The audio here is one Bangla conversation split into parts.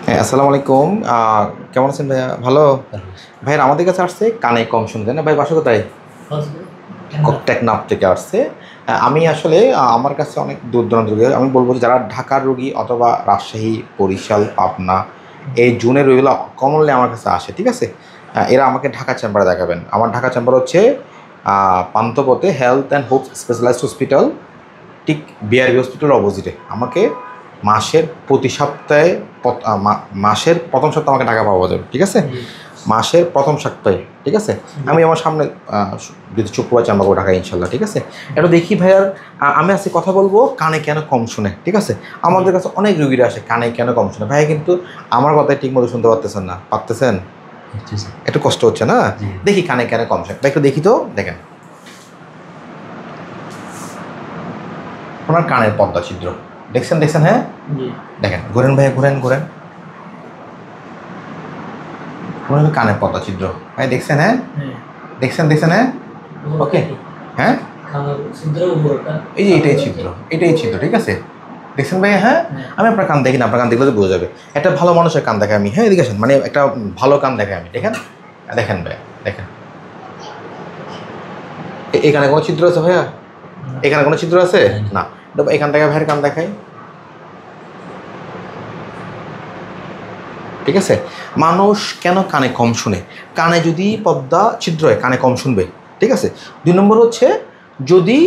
হ্যাঁ, আসসালামু আলাইকুম। কেমন আছেন ভাইয়া? ভালো। ভাইয়ের আমাদের কাছে আসছে কানে কম শুনতে না ভাই, বাসা কোথায়? টেকনাফ থেকে আসছে। আমি আসলে আমার কাছে অনেক দূর দূরান্ত রোগী, আমি বলবো যে যারা ঢাকার রোগী অথবা রাজশাহী, বরিশাল, পাবনা এই জুনের রোগীগুলো কমনলি আমার কাছে আসে, ঠিক আছে? এরা আমাকে ঢাকা চেম্বারে দেখাবেন। আমার ঢাকা চেম্বার হচ্ছে পান্থপথে health and hope specialized hospital, ঠিক বিআরবি হসপিটালের অপোজিটে। আমাকে প্রতি সপ্তাহে মাসের প্রথম সপ্তাহে আমাকে টাকা পাওয়া যাবে, ঠিক আছে? মাসের প্রথম সপ্তাহে, ঠিক আছে? আমি আমার সামনে যদি শুক্রবার চাম্বা করে টাকা, ইনশাল্লাহ, ঠিক আছে? এটা দেখি ভাইয়ার, আমি আজকে কথা বলবো কানে কেন কম শুনে, ঠিক আছে? আমাদের কাছে অনেক রুগীরা আসে কানে কেন কম শুনে। ভাইয়া কিন্তু আমার কথাই ঠিক মতো শুনতে পারতেছেন না, পারতেছেন? একটু কষ্ট হচ্ছে না? দেখি কানে কেন কম শুনে, একটু দেখি তো, দেখেন ওনার কানের পর্দা ছিদ্র, দেখছেন? দেখছেন? হ্যাঁ, দেখেন, ঘুরেন ভাইয়া, ঘুরেন ঘুরেন, কানের পর্দা ছিদ্র ভাই, দেখছেন? হ্যাঁ, দেখছেন? দেখছেন? হ্যাঁ, ওকে। হ্যাঁ, এই যে এটাই ছিদ্র, এটাই ছিদ্র, ঠিক আছে? দেখছেন ভাইয়া? হ্যাঁ, আমি আপনার কান দেখি না, আপনার কান দেখলে তো বোঝা যাবে। একটা ভালো মানুষের কান দেখাই আমি, হ্যাঁ, এদিকে আসেন, মানে একটা ভালো কান দেখাই আমি, দেখেন, দেখেন ভাইয়া, দেখেন এখানে কোনো ছিদ্র আছে ভাইয়া? এখানে কোনো ছিদ্র আছে না? এখান থেকে ভাইয়ের কান দেখাই, ঠিক আছে? মানুষ কেন কানে কম শুনে? কানে যদি পর্দা ছিদ্র হয় কানে কম শুনবে, ঠিক আছে? 2 নম্বর হচ্ছে, যদি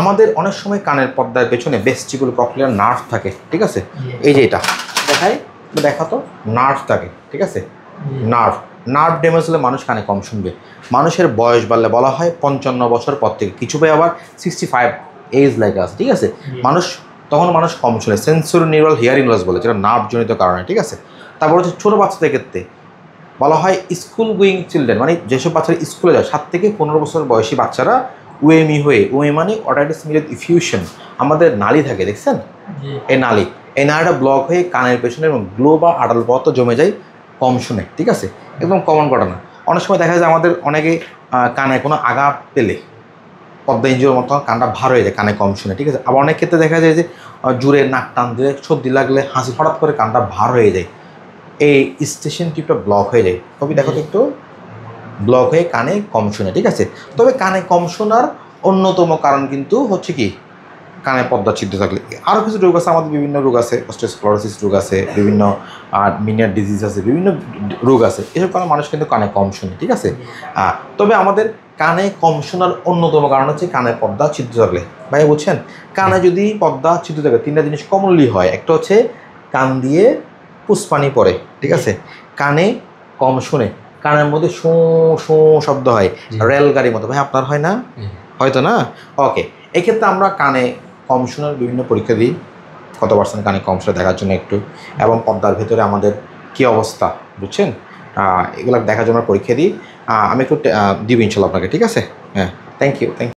আমাদের অনেক সময় কানের পর্দার পেছনে ভেস্টিবুলার কক্লিয়ার নার্ভ থাকে, ঠিক আছে? এই যে এটা দেখাই, দেখা তো, নার্ভ থাকে, ঠিক আছে? নার্ভ ড্যামেজ হলে মানুষ কানে কম শুনবে। মানুষের বয়স বাড়লে বলা হয় 55 বছর পর থেকে, কিছু ভাই আবার 65 এজ লেখা আছে, ঠিক আছে? তখন মানুষ কম শুনে, সেন্সরি নিউরাল হিয়ারিং লস বলে, যেটা নার্ভজনিত কারণে, ঠিক আছে? তারপর হচ্ছে ছোটো বাচ্চাদের ক্ষেত্রে বলা হয় স্কুল গোয়িং চিলড্রেন, মানে যেসব বাচ্চারা স্কুলে যায়, 7 থেকে 15 বছর বয়সী বাচ্চারা ওএমই হয়ে, ওএমই মানে অটাইটিস মিডিয়া ইফিউশন, আমাদের নালী থাকে, দেখছেন? এই নালীটা ব্লক হয়ে কানের পেছনে এবং গ্লো বা আড়াল পথ জমে যায়, কম শুনে, ঠিক আছে? একদম কমন ঘটনা। অনেক সময় দেখা যায় আমাদের অনেকে কানে কোনো আঘাত পেলে পদ্মা ইঞ্জুরির মতো কানটা ভার হয়ে যায় কানে কম শুনে, ঠিক আছে? আবার অনেক ক্ষেত্রে দেখা যায় যে জুড়ে নাক টান দিয়ে সর্দি লাগলে হাসি হঠাৎ করে কানটা ভার হয়ে যায়, এই স্টেশন টিপটা ব্লক হয়ে যায়। তবে দেখো তো একটু, ব্লক হয়ে কানে কম শুনে, ঠিক আছে? তবে কানে কম শোনার অন্যতম কারণ কিন্তু হচ্ছে কি, কানে পর্দা ছিদ্র থাকলে। আরও কিছু রোগ আছে, আমাদের বিভিন্ন রোগ আছে, অস্টিওস্ক্লেরোসিস রোগ আছে, বিভিন্ন মিনিয়ার ডিজিজ আছে, বিভিন্ন রোগ আছে, এসব কারণে মানুষ কিন্তু কানে কম শুনে, ঠিক আছে? তবে আমাদের কানে কম শোনার অন্যতম কারণ হচ্ছে কানে পর্দা ছিদ্র থাকলে। ভাই বুঝছেন? কানে যদি পর্দা ছিদ্র থাকে, 3টা জিনিস কমনলি হয়। একটা হচ্ছে কান দিয়ে পুষ্পানি পড়ে, ঠিক আছে? কানে কম শুনে, কানের মধ্যে শোঁ শোঁ শব্দ হয়, রেলগাড়ির মতো। ভাই আপনার হয় না? হয়তো না? ওকে। এক্ষেত্রে আমরা কানে কম শোনার বিভিন্ন পরীক্ষা দিই, কত পার্সেন্ট কানে কম শোনা দেখার জন্য একটু, এবং পর্দার ভেতরে আমাদের কী অবস্থা, বুঝছেন? এগুলো দেখার জন্য পরীক্ষা দিই। আমি একটু দিব ইনশাল্লাহ আপনাকে, ঠিক আছে? হ্যাঁ, থ্যাংক ইউ।